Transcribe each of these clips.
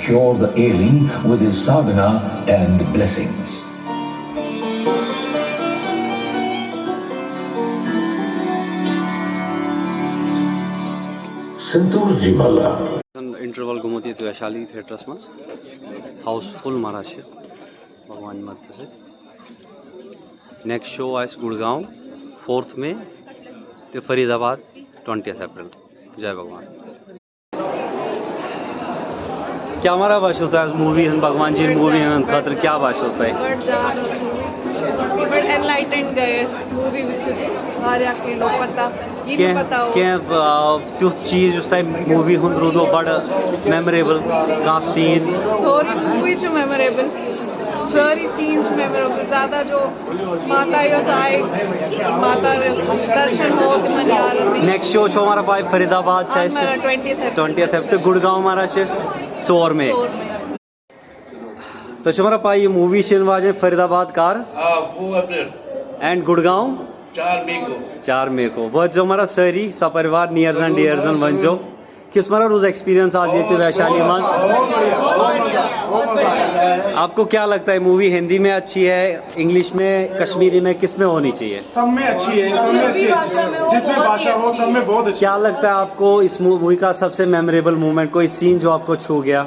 cure the ailing with his sadhana and blessings. Santosh ji वाला interval घुमती तो Vaishali theatres मज हाउसफुल मारा भगवान मदद से नेक्स्ट शो आज गुड़गांव 4 मई तो फरीदाबाद 20 अप्रैल जय भगवान क्या हमारा बात होता है मूवी भगवान जी मूवी खतर क्या बात होता है तुथ चीज मूवी हूं रूदो बड़ मेमोरेबल कह सीन मूवी मेमोरेबल सारी सीन्स मेमोरेबल ज़्यादा जो माता आए माता दर्शन हो नेक्स्ट शो हमारा भाई फरीदाबाद 20 तो गुड़गांव हमारा 4 मई तो हमारा पाई ये मूवी वाजे फरीदाबाद कार एंड गुड़गांव 4 मई को वह जो हमारा सारी सपरिवार नियर्स एंड डियर्स वन जो किस मारा रोज एक्सपीरियंस आज ये वैशाली मंच आपको क्या लगता है मूवी हिंदी में अच्छी है इंग्लिश में कश्मीरी में किस में होनी चाहिए सब में अच्छी है जिसमें भाषा हो सब में बहुत अच्छी। क्या लगता है आपको इस मूवी का सबसे मेमोरेबल मोमेंट कोई सीन जो आपको छू गया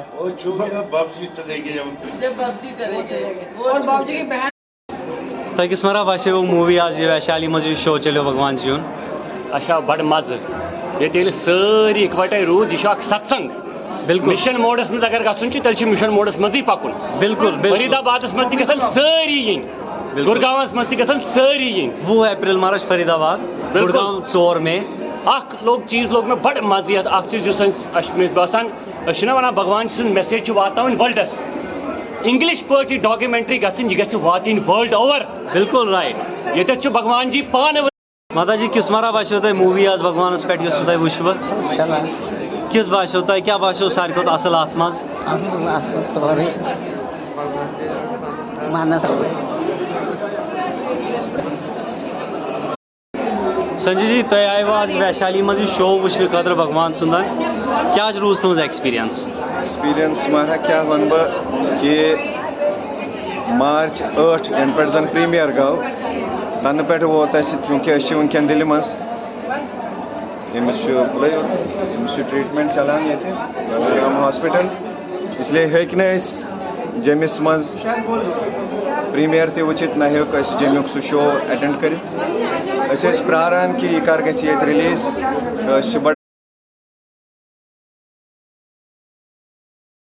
तो किस मारा भाषा वो मूवी आज वैशाली मज शो चलो भगवान जी अच्छा बड़ मज़ ये सारी इकवटे रूज यह सत्संग बिल्कुल मिशन मोडस मज अगर गुन तेल मिशन मोडस मज पकुन बिल्कुल फरीदाबाद मज सारी गुड़गांव मज सारी 2 अप्रैल मार्च फरीदाबाद गुड़गांव 4 मई लोग चीज लोग में बड़ मज़े चीज बसान वन भगवान सद मैसेज वात वर्ल्डस इंग्लिश पे डॉक्यूमेंट्री गई वर्ल्ड ओवर बिल्कुल राइट ये भगवान जी पान माता जी किस मारा भाषा होता है मूवी आज भगवान पे वुब किस भाषा होता है क्या भाषा सारे खुद असल अत मज संजय जी तुम आयो आज वैशाली मज शो वुचने खतर भगवान सुंदन क्या रूज तुम एक्सपीरियंस माना क्या वन बह कि मार्च 8 यन पे जन प्रीमियर गो तन पे वोत चूँकि वनकन दिल्ली मज ट्रीटमेंट चलान ये हॉस्पिटल इसलिए हेक जमिस मज प्रीमियर त वुचित ना हेक जमुक सह शो अटेंड कर प्रारान कि यह कर रिलीज बड़